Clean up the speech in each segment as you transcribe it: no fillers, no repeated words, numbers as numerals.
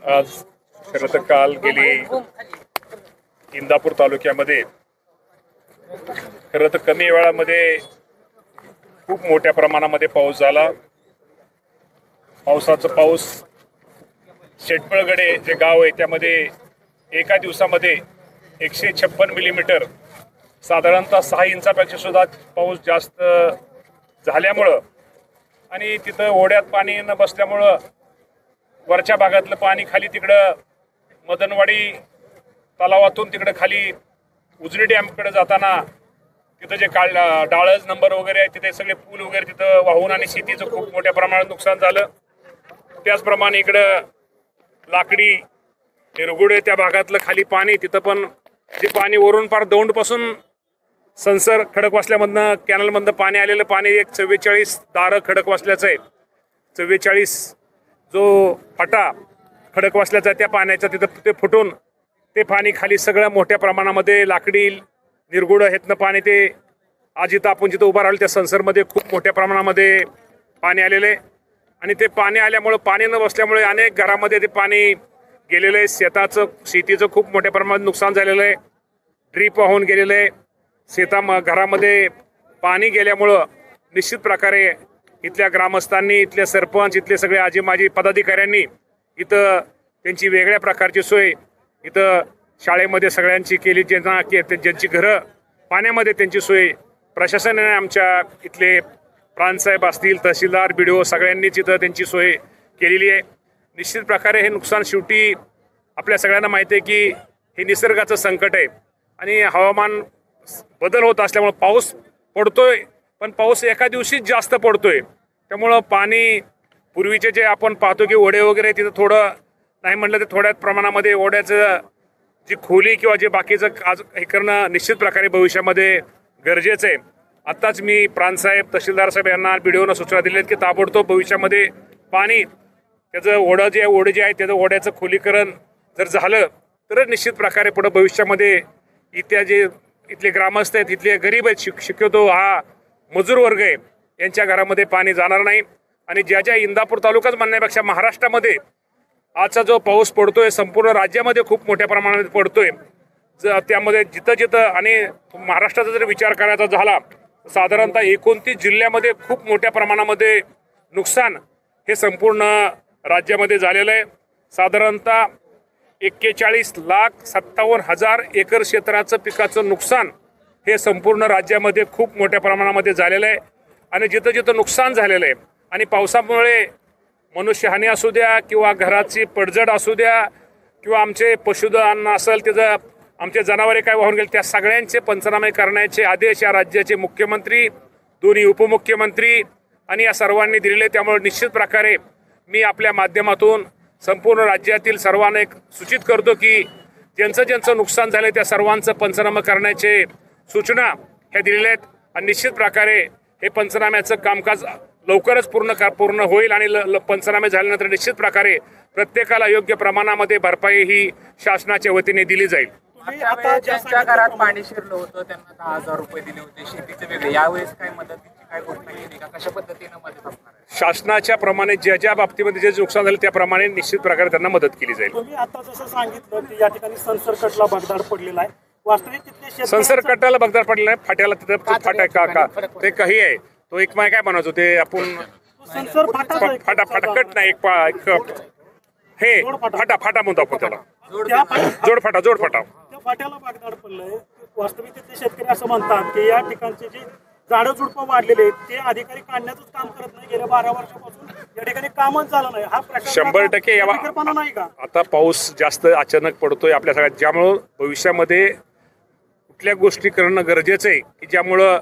आज खरं तर काल गेली इंदापूर तालुक्यामध्ये खरं तर कमी वेळामध्ये खूप मोठ्या प्रमाणामध्ये पाऊस झाला. पाऊस शेटपळगडे जे गाव आहे त्यामध्ये एका दिवसामध्ये 156 मिलीमीटर साधारणतः 6 इंचापेक्षा सुद्धा पाऊस जास्त झाल्यामुळं आणि तिथं ओढ्यात पाणी न बसल्यामुळं वरच्या भागातलं पाणी खाली तिकडं मदनवाडी तलावातून तिकडं खाली उजनी डॅमकडे जाताना तिथं जे डाळज नंबर वगैरे आहे तिथे सगळे पूल वगैरे तिथं वाहून आणि शेतीचं खूप मोठ्या प्रमाणात नुकसान झालं. त्याचप्रमाणे इकडं लाकडी निरगुडे त्या भागातलं खाली पाणी तिथं पण जे पाणी वरून पार दौंडपासून संसर खडकवासल्यामधनं कॅनलमधनं पाणी आलेलं पाणी एक 44 दारं खडकवासल्याचं आहे. 44 जो फाटा खडकवासल्याचा आहे त्या पाण्याचा तिथं ते फुटून ते पाणी खाली सगळं मोठ्या प्रमाणामध्ये लाकडी निरगुडं हेतनं पाणी ते आज इथं आपण जिथं उभा राहिलो त्या संसरमध्ये खूप मोठ्या प्रमाणामध्ये पाणी आलेलं आहे. आणि ते पाणी आल्यामुळं पाणी न बसल्यामुळे अनेक घरामध्ये ते पाणी गेलेलं आहे. शेतीचं खूप मोठ्या प्रमाणात नुकसान झालेलं आहे. ड्रीप वाहून गेलेलं आहे. घरामध्ये पाणी गेल्यामुळं निश्चित प्रकारे इथल्या ग्रामस्थांनी इथले सरपंच इथले सगळे आजी माजी पदाधिकाऱ्यांनी इथं त्यांची वेगळ्या प्रकारची सोय इथं शाळेमध्ये सगळ्यांची केली. ज्यांची घरं पाण्यामध्ये त्यांची सोय प्रशासनाने आमच्या इथले प्रांतसाहेब असतील तहसीलदार BDO सगळ्यांनीच इथं त्यांची सोय केलेली आहे. निश्चित प्रकारे हे नुकसान शेवटी आपल्या सगळ्यांना माहिती आहे की हे निसर्गाचं संकट आहे आणि हवामान बदल होत असल्यामुळं पाऊस पडतोय पण पाऊस एका दिवशीच जास्त पडतोय. त्यामुळं पाणी पूर्वीचे जे आपण पाहतो की ओढे वगैरे तिथं थोडं नाही म्हटलं तर थोड्या प्रमाणामध्ये ओढ्याचं जी खोली किंवा जे बाकीचं आज हे करणं निश्चित प्रकारे भविष्यामध्ये गरजेचं आहे. आत्ताच मी प्रांतसाहेब तहसीलदार साहेब यांना BDOनं सूचना दिल्या आहेत की ताबडतोब भविष्यामध्ये पाणी त्याचं ओढं जे आहे त्याचं ओढ्याचं खोलीकरण जर झालं तरच निश्चित प्रकारे पुढं भविष्यामध्ये इथले ग्रामस्थ आहेत इथले गरीब आहेत शक्यतो हा मजूर वर्ग आहे यांच्या घरामध्ये पाणी जाणार नाही. आणि ज्या इंदापूर तालुकाच म्हणण्यापेक्षा महाराष्ट्रामध्ये आजचा जो पाऊस पडतोय संपूर्ण राज्यामध्ये खूप मोठ्या प्रमाणात पडतोय. त्यामध्ये जिथं आणि महाराष्ट्राचा जर विचार करायचा झाला साधारणतः 29 जिल्ह्यामध्ये खूप मोठ्या प्रमाणामध्ये नुकसान हे संपूर्ण राज्यामध्ये झालेलं आहे. साधारणतः 41,57,000 एकर क्षेत्राचं पिकाचं नुकसान हे संपूर्ण राज्यामध्ये खूप मोठ्या प्रमाणामध्ये झालेलं आहे. आणि जिथं नुकसान झालेलं आहे आणि पावसामुळे मनुष्यहानी असू द्या किंवा घराची पडझड असू द्या किंवा आमचे पशुधन असेल त्याचं आमचे जनावरे काय वाहून गेले त्या सगळ्यांचे पंचनामे करण्याचे आदेश या राज्याचे मुख्यमंत्री दोन्ही उपमुख्यमंत्री आणि या सर्वांनी दिलेले. त्यामुळे निश्चित प्रकारे मी आपल्या माध्यमातून संपूर्ण राज्यातील सर्वांना एक सूचित करतो की ज्यांचं नुकसान झालं त्या सर्वांचं पंचनामे करण्याचे सूचना ह्या दिलेल्या आहेत. आणि निश्चित प्रकारे हे पंचनाम्याचं कामकाज लवकरच पूर्ण होईल आणि पंचनामे झाल्यानंतर निश्चित प्रकारे प्रत्येकाला योग्य प्रमाणामध्ये भरपाई ही शासनाच्या वतीने दिली जाईल. आता ज्यांच्या घरात पाणी शिरलं होतं त्यांना 10,000 रुपये दिले होते शेतीचे वेगळे यावेळेस काय मदतीची काय घोषणा केली का कशा पद्धतीने मदत असणार आहे? शासनाच्या प्रमाणे ज्या बाबतीमध्ये जे नुकसान झालं त्याप्रमाणे निश्चित प्रकारे त्यांना मदत केली जाईल. तुम्ही आता जसं सांगितलं की या ठिकाणी संसर्कटला भगदाड पडलेला आहे वास्तविक तिथले संसर्कटाला भगदाड पडलेला आहे फाट्याला तिथं फाटा का ते काही आहे तो एक काय म्हणायचो ते आपण संसर फाटा कट नाही हे फाटा म्हणतो आपण त्याला जोड फाटा त्या फाट्याला भगदाड पडलंय. वास्तविक तिथले शेतकरी असं म्हणतात की या ठिकाणचे जे झाडं झुडपं वाढलेले ते अधिकारी काढण्याचंच काम करत नाही. गेल्या 12 वर्षापासून या ठिकाणी कामच झालं नाही. हा 100% नाही का? आता पाऊस जास्त अचानक पडतोय आपल्या सगळ्यात ज्यामुळं भविष्यामध्ये कुठल्या गोष्टी करणं गरजेचं आहे की ज्यामुळं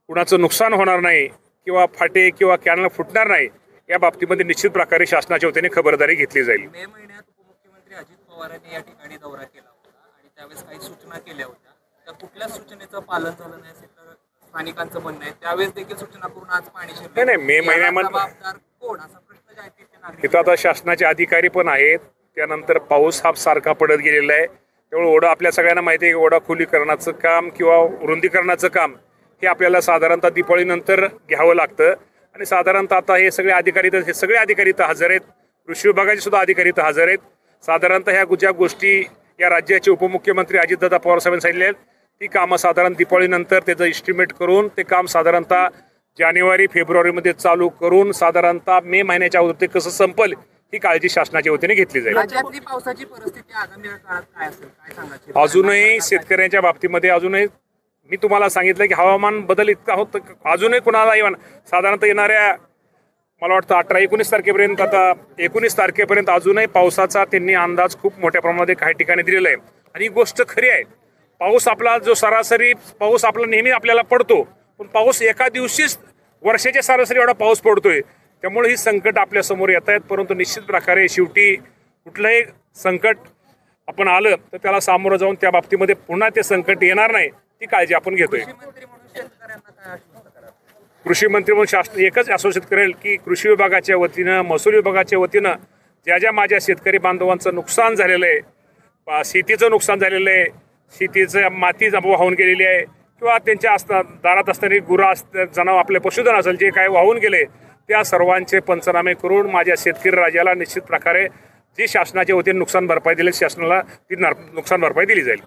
कुणाचं नुकसान होणार नाही किंवा फाटे किंवा कॅनल फुटणार नाही या बाबतीमध्ये निश्चित प्रकारे शासनाच्या वतीने खबरदारी घेतली जाईल. मे महिन्यात उपमुख्यमंत्री अजित पवारांनी या ठिकाणी दौरा केला होता आणि त्यावेळेस काही सूचना केल्या होत्या. तर कुठल्या सूचनेचं पालन झालं नाही असेल तर स्थानिकांचं म्हणणं आहे त्यावेळेस देखील सूचना करून आज पाणी शिरलं नाही मे महिन्यामध्ये जबाबदार कोण असा प्रश्न जे आहे तिथं आता शासनाचे अधिकारी पण आहेत. त्यानंतर पाऊस हा सारखा पडत गेलेला आहे त्यामुळे ओढा आपल्या सगळ्यांना माहिती आहे की ओढा खोलीकरणाचं काम किंवा रुंदीकरणाचं काम हे आपल्याला साधारणतः दिवाळीनंतर घ्यावं लागतं. आणि साधारणतः आता हे सगळे अधिकारी तर हजर आहेत. कृषी विभागाचे सुद्धा अधिकारी इथं हजर आहेत. साधारणतः ह्या ज्या गोष्टी या राज्याचे उपमुख्यमंत्री अजितदादा पवार साहेबांनी सांगितले आहेत ती कामं साधारण दिवाळीनंतर त्याचं इस्टिमेट करून ते काम साधारणतः जानेवारी फेब्रुवारीमध्ये चालू करून साधारणतः मे महिन्याच्या अगोदर ते कसं संपल ही काळजी शासनाच्या वतीने घेतली जाईल. राज्यातली पावसाची परिस्थिती आगामी काळात काय असेल काय सांगा? अजूनही शेतकऱ्यांच्या बाबतीमध्ये अजूनही मी तुम्हाला सांगितलं की हवामान बदल इतका होत अजूनही कुणाला साधारणतः येणाऱ्या मला वाटतं 18-19 तारखेपर्यंत आता 19 तारखेपर्यंत अजूनही पावसाचा त्यांनी अंदाज खूप मोठ्या प्रमाणात काही ठिकाणी दिलेला आहे. आणि ही गोष्ट खरी आहे. पाऊस आपला जो सरासरी पाऊस आपला नेहमी आपल्याला पडतो पण पाऊस एका दिवशीच वर्षाच्या सरासरी एवढा पाऊस पडतोय. त्यामुळे ही संकट आपल्या समोर येत आहेत. परंतु निश्चित प्रकारे शेवटी कुठलंही संकट आपण आलं तर त्याला सामोरं जाऊन त्या बाबतीमध्ये पुन्हा ते संकट येणार नाही ती काळजी आपण घेतोय. कृषी मंत्री म्हणून शेतकऱ्यांना काय आश्वस्त करा? कृषी मंत्री म्हणून शासन एकच आश्वासित करेल की कृषी विभागाच्या वतीनं महसूल विभागाच्या वतीनं ज्या माझ्या शेतकरी बांधवांचं नुकसान झालेलं आहे, शेतीचं नुकसान झालेलं आहे, शेतीचं माती वाहून गेलेली आहे किंवा त्यांच्या दारात असणारी गुरं जनावर आपले पशुधन असेल जे काय वाहून गेले त्या सर्वांचे पंचनामे करून माझ्या शेतकरी राजाला निश्चित प्रकारे जी शासनाच्या वतीने नुकसान भरपाई दिली शासनाला ती नुकसान भरपाई दिली जाईल.